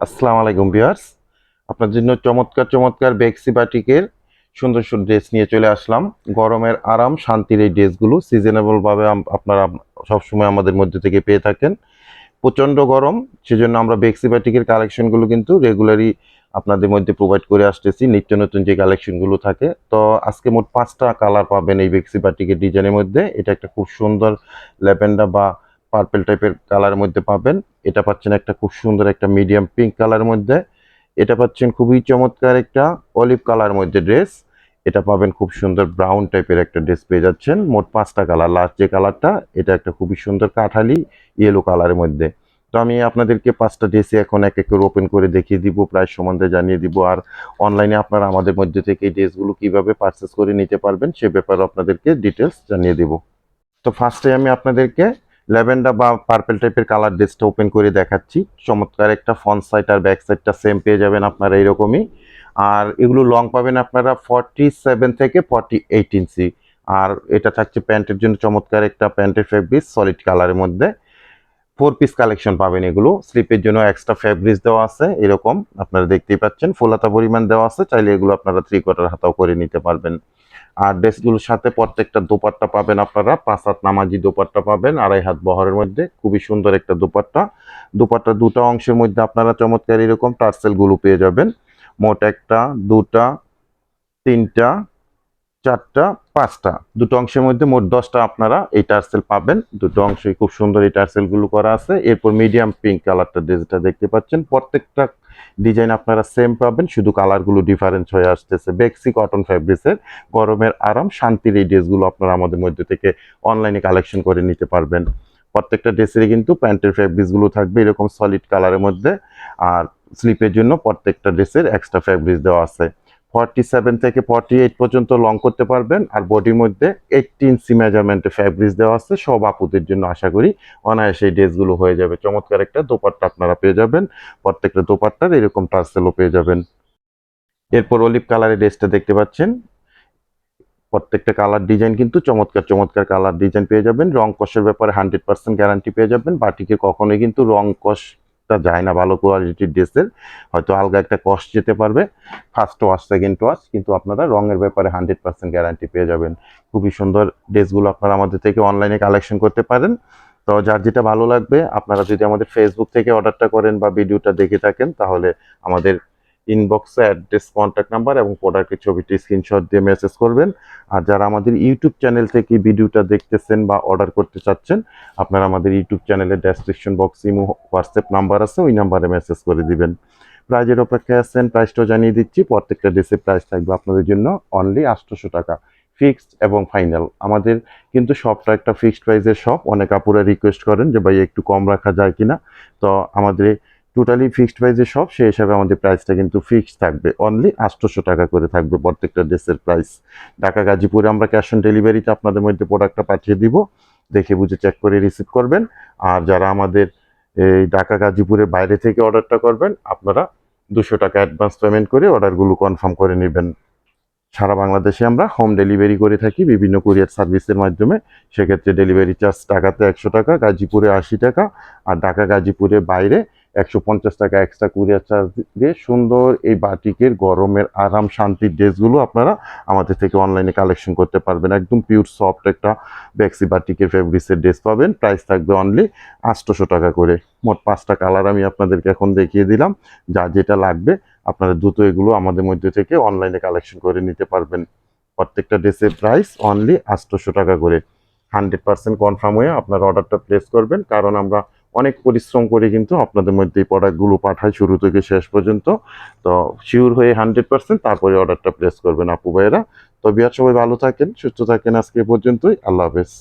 আসসালামু আলাইকুম ভিউয়ার্স, আপনার জন্য চমৎকার চমৎকার বেক্সি বাটিকের সুন্দর সুন্দর ড্রেস নিয়ে চলে আসলাম। গরমের আরাম শান্তির এই ড্রেসগুলো সিজনেবল ভাবে আপনারা সবসময় আমাদের মধ্যে থেকে পেয়ে থাকেন। প্রচণ্ড গরম, সেজন্য আমরা বেক্সি বাটিকের কালেকশনগুলো কিন্তু রেগুলারই আপনাদের মধ্যে প্রোভাইড করে আসতেছি। নিত্য নতুন যে কালেকশনগুলো থাকে, তো আজকে মোট 5টা কালার পাবেন এই বেক্সি বাটিকের ডিজাইনের মধ্যে। এটা একটা খুব সুন্দর ল্যাভেন্ডার বা পার্পল টাইপের কালারের মধ্যে পাবেন। এটা পাচ্ছেন একটা খুব সুন্দর একটা মিডিয়াম পিঙ্ক কালারের মধ্যে। এটা পাচ্ছেন খুবই চমৎকার একটা অলিভ কালার মধ্যে ড্রেস। এটা পাবেন খুব সুন্দর ব্রাউন টাইপের একটা ড্রেস পেয়ে যাচ্ছেন। মোট 5টা কালার। লাস্ট যে কালারটা, এটা একটা খুবই সুন্দর কাঠালি ইয়েলো কালারের মধ্যে। তো আমি আপনাদেরকে 5টা ড্রেসই এখন এক এক করে ওপেন করে দেখিয়ে দিব, প্রাইস সম্বন্ধে জানিয়ে দিব, আর অনলাইনে আপনারা আমাদের মধ্যে থেকে এই ড্রেসগুলো কিভাবে পারচেস করে নিতে পারবেন সে ব্যাপারে আপনাদেরকে ডিটেলস জানিয়ে দিব। তো ফার্স্টে আমি আপনাদেরকে ল্যাভেন্ডার বা পার্পল টাইপের কালার ড্রেসটা ওপেন করে দেখাচ্ছি। চমৎকার একটা ফ্রন্ট সাইড আর ব্যাক সাইডটা সেম পেয়ে যাবেন আপনারা এরকমই। আর এগুলো লং পাবেন আপনারা 47 থেকে 48 ইঞ্চি। আর এটা থাকছে প্যান্টের জন্য চমৎকার একটা প্যান্টের ফেব্রিক সলিড কালারের মধ্যে। 4 পিস কালেকশন পাবেন এগুলো। স্লিপের জন্য এক্সট্রা ফেব্রিক দেওয়া আছে এরকম, আপনারা দেখতেই পাচ্ছেন। ফুল হাতা পরিমাণ দেওয়া আছে, চাইলে এগুলো আপনারা 3/4 হাতাও করে নিতে পারবেন। আর ড্রেসগুলোর সাথে প্রত্যেকটা দোপাট্টা পাবেন আপনারা 5 হাত নামাজি দোপাট্টা পাবেন, 2.5 হাত বহরের মধ্যে। খুবই সুন্দর একটা দোপাট্টা। দোপাট্টা দুটো অংশের মধ্যে আপনারা চমৎকার এরকম টার্সেল গুলো পেয়ে যাবেন। মোট 1টা 2টা 3টা 4টা 5টা, দুটো অংশের মধ্যে মোট 10টা আপনারা এই টার্সেল পাবেন। দুটো অংশে খুব সুন্দর এই টার্সেল গুলো করা আছে। এরপর মিডিয়াম পিঙ্ক কালারটা যেটা দেখতে পাচ্ছেন, প্রত্যেকটা ডিজাইন আপনারা সেম পাবেন, শুধু কালারগুলো ডিফারেন্স হয়ে আসতেছে। বেক্সি কটন ফ্যাব্রিক্সের গরমের আরাম শান্তির এই ড্রেসগুলো আপনারা আমাদের মধ্যে থেকে অনলাইনে কালেকশন করে নিতে পারবেন। প্রত্যেকটা ড্রেসেরই কিন্তু প্যান্টের ফ্যাব্রিক্সগুলো থাকবে এরকম সলিড কালারের মধ্যে। আর স্লিপের জন্য প্রত্যেকটা ড্রেসের এক্সট্রা ফ্যাব্রিক্স দেওয়া আছে। 47 থেকে 48 পর্যন্ত লং করতে পারবেন। আর বডির মধ্যে 80 ইঞ্চি মেজারমেন্টে ফ্যাব্রিক্স দেওয়া আছে। সব আপুদের জন্য আশা করি অনায়াসে এই ড্রেসগুলো হয়ে যাবে। চমৎকার একটা দোপাট্টা আপনারা পেয়ে যাবেন। প্রত্যেকটা দোপাট্টার এরকম টার্সেলও পেয়ে যাবেন। এরপর অলিভ কালারের ড্রেসটা দেখতে পাচ্ছেন। প্রত্যেকটা কালার ডিজাইন কিন্তু চমৎকার চমৎকার কালার ডিজাইন পেয়ে যাবেন। রং কষের ব্যাপারে 100% গ্যারান্টি পেয়ে যাবেন। বাটিকে কখনোই কিন্তু রং কষটা যায় না ভালো কোয়ালিটির ড্রেসের। হয়তো আলগা একটা কষ যেতে পারবে ফার্স্ট ওয়াশ সেকেন্ড ওয়াশ, কিন্তু আপনারা রঙের ব্যাপারে 100% গ্যারান্টি পেয়ে যাবেন। খুবই সুন্দর ড্রেসগুলো আপনারা আমাদের থেকে অনলাইনে কালেকশন করতে পারেন। তো যার যেটা ভালো লাগবে, আপনারা যদি আমাদের ফেসবুক থেকে অর্ডারটা করেন বা ভিডিওটা দেখে থাকেন, তাহলে আমাদের ইনবক্সে অ্যাড্রেস, কন্ট্যাক্ট নাম্বার এবং প্রোডাক্টের ছবিটি স্ক্রিনশট দিয়ে মেসেজ করবেন। আর যারা আমাদের ইউটিউব চ্যানেল থেকে ভিডিওটা দেখতেছেন বা অর্ডার করতে চাচ্ছেন, আপনারা আমাদের ইউটিউব চ্যানেলের ডেসক্রিপশন বক্সে হোয়াটসঅ্যাপ নাম্বার আছে, ওই নাম্বারে মেসেজ করে দিবেন। প্রাইজের অপেক্ষায় আছেন, প্রাইসটাও জানিয়ে দিচ্ছি। প্রত্যেকটা ড্রেসের প্রাইস থাকবে আপনাদের জন্য অনলি 800 টাকা, ফিক্সড এবং ফাইনাল। আমাদের কিন্তু শপটা একটা ফিক্সড প্রাইসের শপ। অনেক আপুরা রিকোয়েস্ট করেন যে ভাই একটু কম রাখা যায় কিনা। তো আমাদের টোটালি ফিক্সড প্রাইসের শপ, সেই হিসাবে আমাদের প্রাইসটা কিন্তু ফিক্সড থাকবে। অনলি 800 টাকা করে থাকবে প্রত্যেকটা ড্রেসের প্রাইস। ঢাকা গাজীপুরে আমরা ক্যাশ অন ডেলিভারিতে আপনাদের মধ্যে প্রোডাক্টটা পাঠিয়ে দিব। দেখে বুঝে চেক করে রিসিভ করবেন। আর যারা আমাদের এই ঢাকা গাজীপুরের বাইরে থেকে অর্ডারটা করবেন, আপনারা 200 টাকা অ্যাডভান্স পেমেন্ট করে অর্ডারগুলো কনফার্ম করে নেবেন। সারা বাংলাদেশে আমরা হোম ডেলিভারি করে থাকি বিভিন্ন কুরিয়ার সার্ভিসের মাধ্যমে। সেক্ষেত্রে ডেলিভারি চার্জ ঢাকাতে 100 টাকা, গাজীপুরে 80 টাকা, আর ঢাকা গাজীপুরের বাইরে 150 টাকা এক্সট্রা কুরিয়ার চার্জ দিয়ে সুন্দর এই বাটিকের গরমের আরাম শান্তির ড্রেসগুলো আপনারা আমাদের থেকে অনলাইনে কালেকশন করতে পারবেন। একদম পিওর সফট একটা বেক্সি বাটিকের ফেব্রিক্সের ড্রেস পাবেন। প্রাইস থাকবে অনলি 800 টাকা করে। মোট 5টা কালার আমি আপনাদেরকে এখন দেখিয়ে দিলাম। যার যেটা লাগবে আপনারা দ্রুত এগুলো আমাদের মধ্যে থেকে অনলাইনে কালেকশন করে নিতে পারবেন। প্রত্যেকটা ড্রেসের প্রাইস অনলি 800 টাকা করে। 100% কনফার্ম হয়ে আপনারা অর্ডারটা প্লেস করবেন, কারণ আমরা অনেক পরিশ্রম করে কিন্তু আপনাদের মধ্যে এই প্রোডাক্টগুলো পাঠাই শুরু থেকে শেষ পর্যন্ত। তো শিওর হয়ে 100% তারপরে অর্ডারটা প্লেস করবেন আপু ভাইয়েরা। তো বিয়ার সবাই ভালো থাকেন, সুস্থ থাকেন। আজকে এ পর্যন্তই। আল্লাহ হাফেজ।